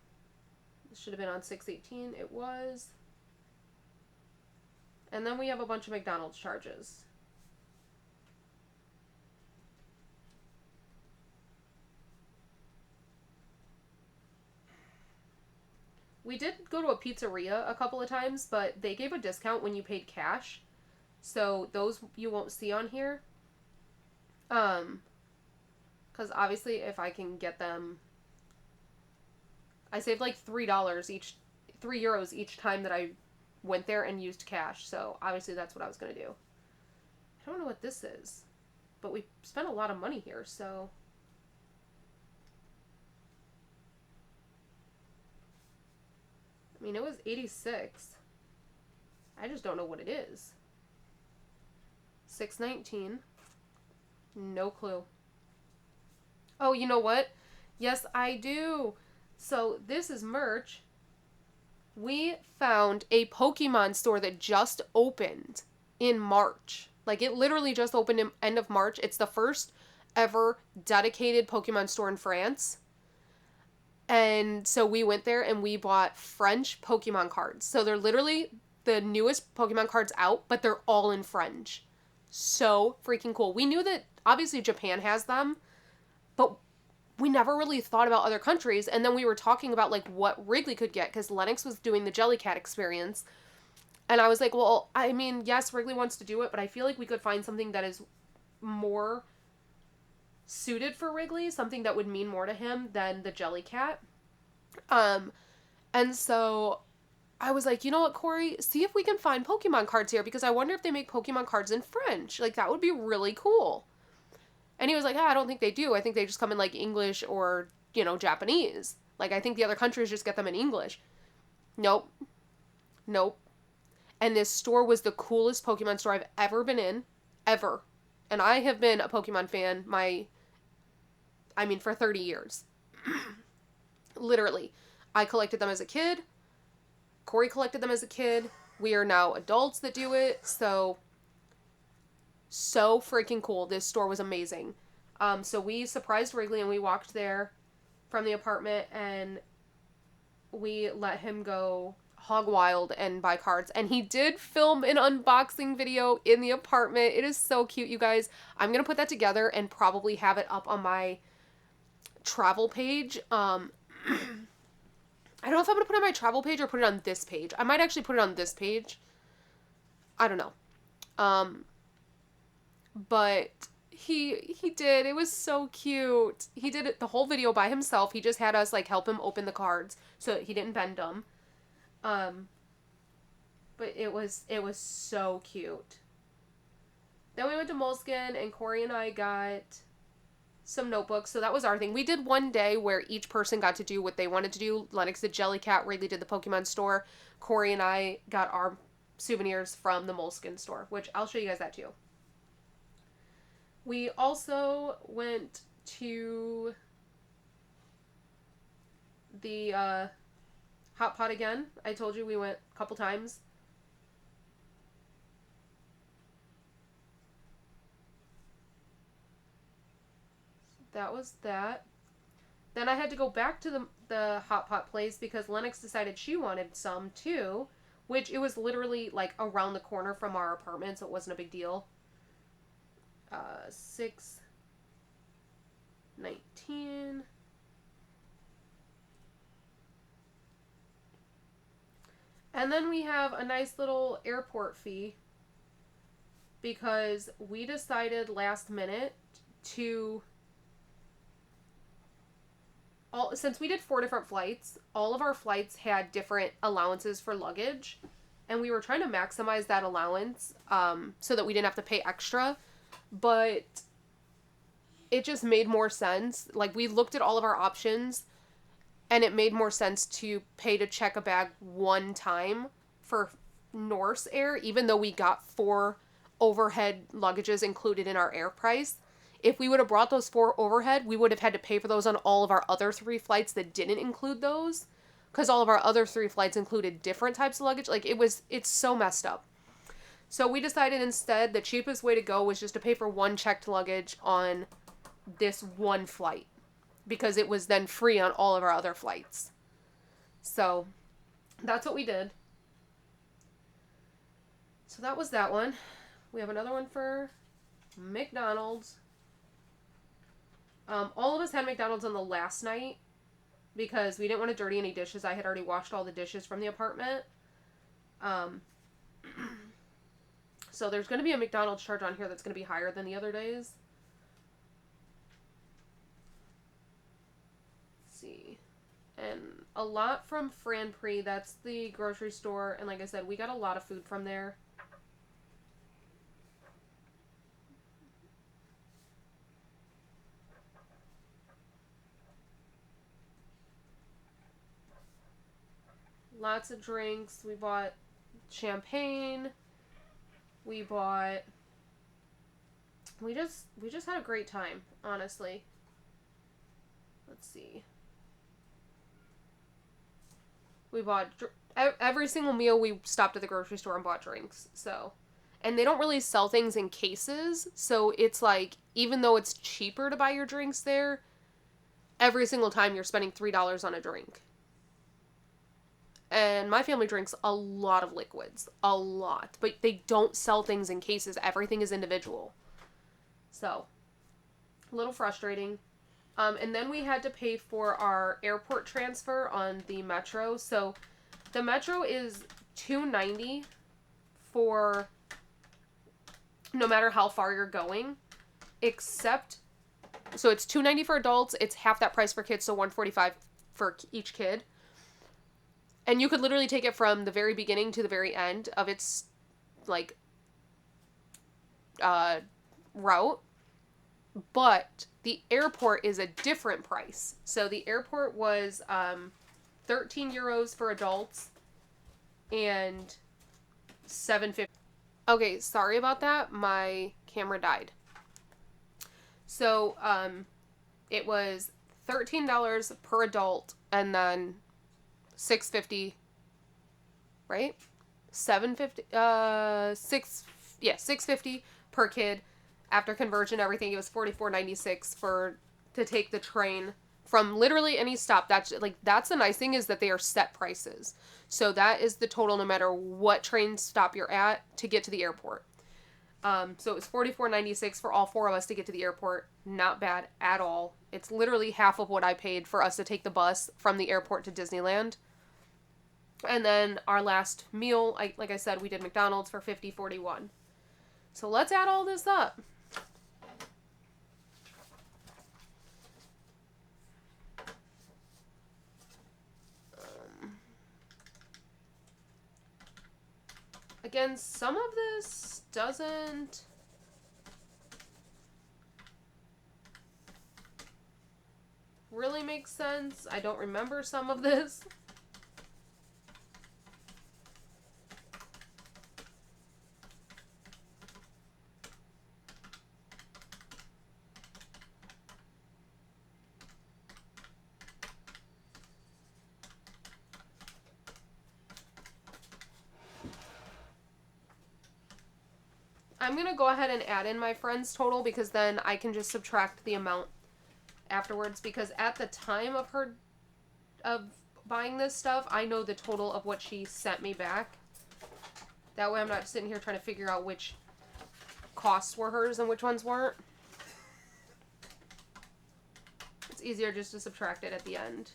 This should have been on 6/18. It was. And then we have a bunch of McDonald's charges. We did go to a pizzeria a couple of times, but they gave a discount when you paid cash. So those you won't see on here. Because obviously if I can get them... I saved like $3 each, €3 each time that I went there and used cash. So obviously that's what I was going to do. I don't know what this is. But we spent a lot of money here, so... I mean, it was 86. I just don't know what it is. 619. No clue. Oh, you know what? Yes, I do. So, this is merch. We found a Pokemon store that just opened in March. Like, it literally just opened in end of March. It's the first ever dedicated Pokemon store in France. And so we went there and we bought French Pokemon cards. So they're literally the newest Pokemon cards out, but they're all in French. So freaking cool. We knew that obviously Japan has them, but we never really thought about other countries. And then we were talking about like what Wrigley could get because Lennox was doing the Jellycat experience. And I was like, well, I mean, yes, Wrigley wants to do it, but I feel like we could find something that is more suited for Wrigley, something that would mean more to him than the Jellycat. And so I was like, you know what, Corey, see if we can find Pokemon cards here because I wonder if they make Pokemon cards in French. Like, that would be really cool. And he was like, I don't think they do. I think they just come in like English or, you know, Japanese. Like, I think the other countries just get them in English. Nope. And this store was the coolest Pokemon store I've ever been in. Ever. And I have been a Pokemon fan for 30 years. Literally. I collected them as a kid. Corey collected them as a kid. We are now adults that do it. So freaking cool. This store was amazing. So we surprised Wrigley and we walked there from the apartment and we let him go hog wild and buy cards. And he did film an unboxing video in the apartment. It is so cute, you guys. I'm going to put that together and probably have it up on my travel page. I don't know if I'm going to put it on my travel page or put it on this page. I might actually put it on this page. I don't know. But he did. It was so cute. He did it the whole video by himself. He just had us like help him open the cards so he didn't bend them. But it was so cute. Then we went to Moleskine and Corey and I got some notebooks. So that was our thing. We did one day where each person got to do what they wanted to do. Lennox did Jellycat, Ridley did the Pokemon store. Corey and I got our souvenirs from the Moleskine store, which I'll show you guys that too. We also went to the Hot Pot again. I told you we went a couple times. That was that. Then I had to go back to the Hot Pot place because Lennox decided she wanted some too, which it was literally like around the corner from our apartment, so it wasn't a big deal. 6:19. And then we have a nice little airport fee because we decided last minute to since we did 4 different flights, all of our flights had different allowances for luggage, and we were trying to maximize that allowance so that we didn't have to pay extra, but it just made more sense. Like, we looked at all of our options, and it made more sense to pay to check a bag one time for Norse Air, even though we got 4 overhead luggages included in our air price. If we would have brought those 4 overhead, we would have had to pay for those on all of our other 3 flights that didn't include those, because all of our other 3 flights included different types of luggage. Like, it's so messed up. So we decided instead the cheapest way to go was just to pay for 1 checked luggage on this 1 flight, because it was then free on all of our other flights. So that's what we did. So that was that one. We have another one for McDonald's. All of us had McDonald's on the last night because we didn't want to dirty any dishes. I had already washed all the dishes from the apartment. So there's going to be a McDonald's charge on here that's going to be higher than the other days. Let's see. And a lot from Franprix. That's the grocery store. And like I said, we got a lot of food from there. Lots of drinks. We bought champagne. We just had a great time, honestly. Let's see. We bought every single meal. We stopped at the grocery store and bought drinks. So, and they don't really sell things in cases, so it's like, even though it's cheaper to buy your drinks there, every single time you're spending $3 on a drink. And my family drinks a lot of liquids. A lot. But they don't sell things in cases. Everything is individual. So, a little frustrating. And then we had to pay for our airport transfer on the Metro. So, the Metro is $2.90 for no matter how far you're going. Except, so it's $2.90 for adults. It's half that price for kids, so $1.45 for each kid. And you could literally take it from the very beginning to the very end of its, like, route. But the airport is a different price. So the airport was 13 euros for adults and $7.50. Okay, sorry about that. My camera died. So it was $13 per adult and then $6.50, right? $6.50 per kid. After conversion, everything, it was $44.96 to take the train from literally any stop. That's the nice thing, is that they are set prices. So that is the total no matter what train stop you're at to get to the airport. So it was $44.96 for all 4 of us to get to the airport. Not bad at all. It's literally half of what I paid for us to take the bus from the airport to Disneyland. And then our last meal, like I said, we did McDonald's for $50.41. So let's add all this up. Again, some of this doesn't... makes sense. I don't remember some of this. I'm going to go ahead and add in my friend's total because then I can just subtract the amount afterwards, because at the time of buying this stuff, I know the total of what she sent me back. That way I'm not sitting here trying to figure out which costs were hers and which ones weren't. It's easier just to subtract it at the end.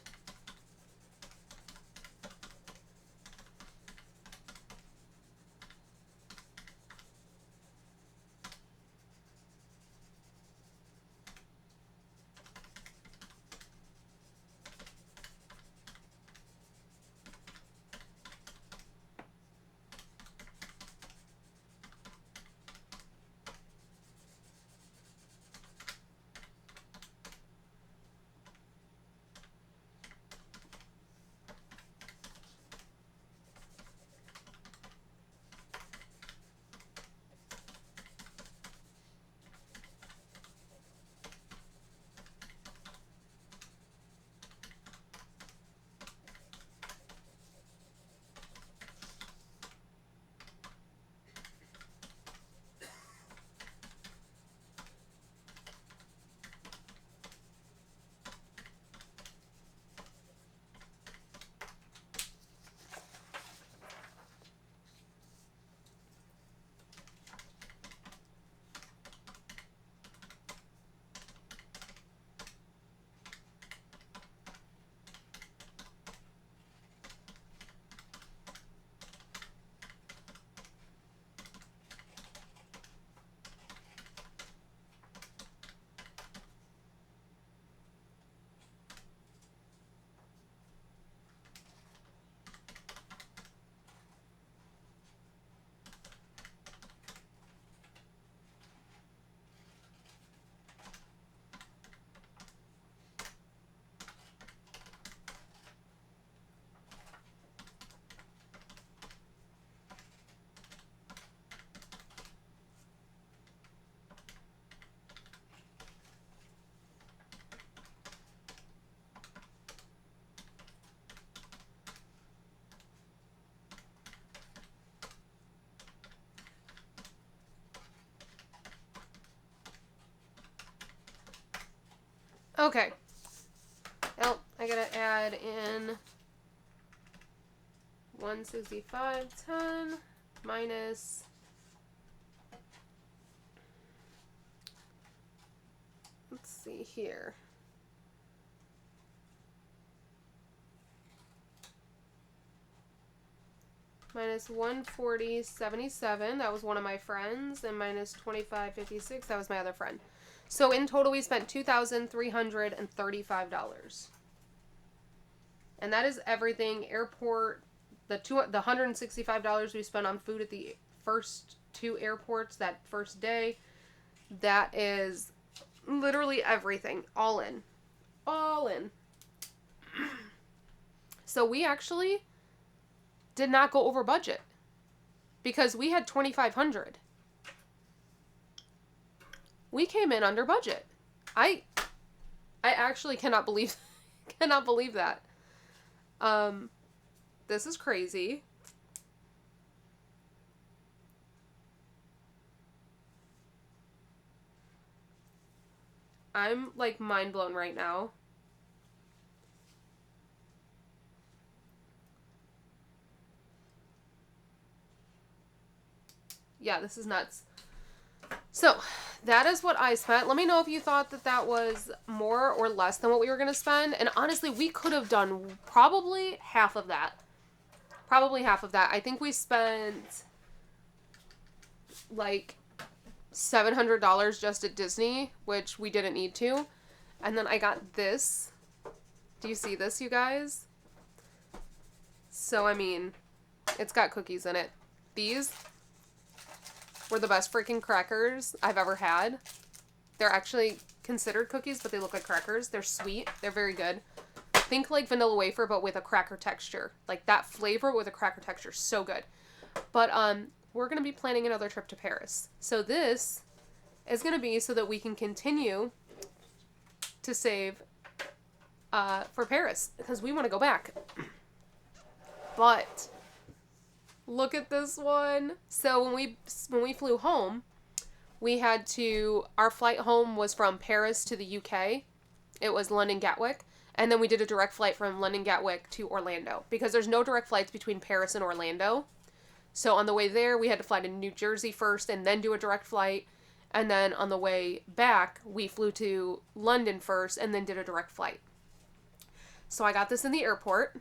Okay. Well, I gotta add in 165.10 minus let's see here. Minus 140.77, that was one of my friends, and minus 25.56, that was my other friend. So in total, we spent $2,335. And that is everything. Airport, the $165 we spent on food at the first two airports that first day, that is literally everything. All in. All in. So we actually did not go over budget because we had $2,500. We came in under budget. I actually cannot believe that. This is crazy. I'm like mind blown right now. Yeah, this is nuts. So, that is what I spent. Let me know if you thought that that was more or less than what we were going to spend. And honestly, we could have done probably half of that. Probably half of that. I think we spent like $700 just at Disney, which we didn't need to. And then I got this. Do you see this, you guys? So, I mean, it's got cookies in it. These were the best freaking crackers I've ever had. They're actually considered cookies, but they look like crackers. They're sweet. They're very good. Think like vanilla wafer, but with a cracker texture. Like that flavor with a cracker texture. So good. But we're going to be planning another trip to Paris. So this is going to be so that we can continue to save for Paris. Because we want to go back. But look at this one. So when we flew home, we had to, our flight home was from Paris to the UK. It was London Gatwick. And then we did a direct flight from London Gatwick to Orlando. Because there's no direct flights between Paris and Orlando. So on the way there, we had to fly to New Jersey first and then do a direct flight. And then on the way back, we flew to London first and then did a direct flight. So I got this in the airport.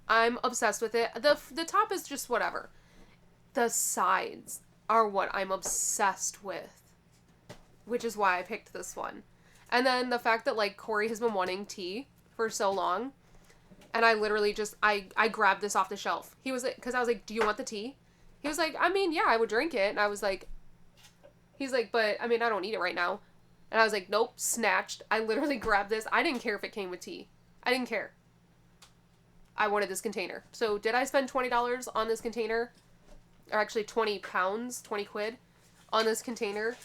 I'm obsessed with it. The top is just whatever. The sides are what I'm obsessed with. Which is why I picked this one. And then the fact that, like, Corey has been wanting tea for so long. And I literally just, I grabbed this off the shelf. He was like, because I was like, do you want the tea? He was like, I mean, yeah, I would drink it. And I was like, he's like, but, I mean, I don't need it right now. And I was like, nope, snatched. I literally grabbed this. I didn't care if it came with tea. I didn't care. I wanted this container. So did I spend $20 on this container? Or actually 20 pounds, 20 quid on this container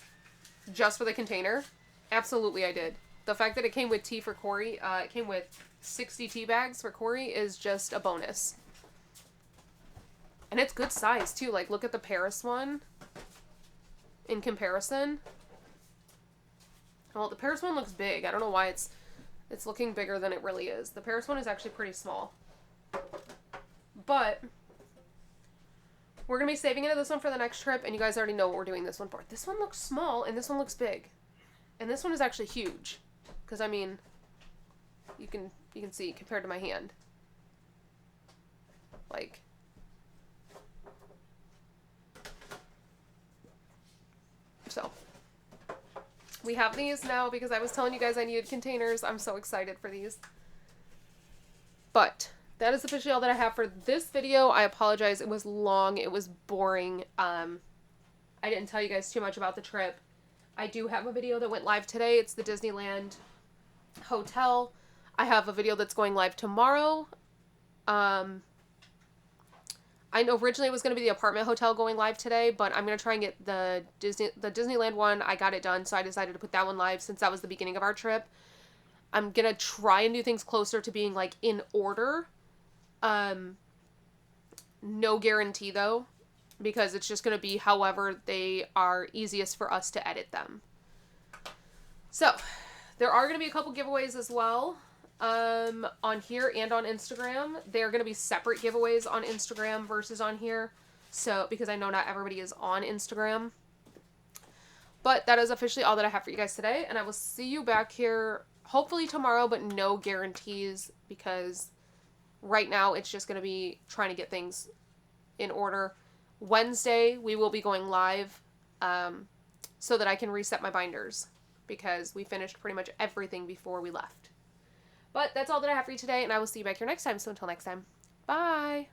just for the container? Absolutely I did. The fact that it came with tea for Corey, it came with 60 tea bags for Corey is just a bonus. And it's good size too. Like look at the Paris one in comparison. Well, the Paris one looks big. I don't know why it's looking bigger than it really is. The Paris one is actually pretty small. But we're going to be saving into this one for the next trip, and you guys already know what we're doing this one for. This one looks small, and this one looks big. And this one is actually huge. Because, I mean, you can see compared to my hand. Like, so we have these now because I was telling you guys I needed containers. I'm so excited for these. But that is officially all that I have for this video. I apologize. It was long. It was boring. I didn't tell you guys too much about the trip. I do have a video that went live today. It's the Disneyland Hotel. I have a video that's going live tomorrow. I know originally it was going to be the apartment hotel going live today, but I'm going to try and get the Disneyland one. I got it done, so I decided to put that one live since that was the beginning of our trip. I'm going to try and do things closer to being, like, in order. No guarantee, though, because it's just going to be however they are easiest for us to edit them. So, there are going to be a couple giveaways as well. On here and on Instagram. They're going to be separate giveaways on Instagram versus on here. So, because I know not everybody is on Instagram. But that is officially all that I have for you guys today. And I will see you back here hopefully tomorrow, but no guarantees because right now it's just going to be trying to get things in order. Wednesday, we will be going live so that I can reset my binders because we finished pretty much everything before we left. But that's all that I have for you today, and I will see you back here next time. So until next time, bye!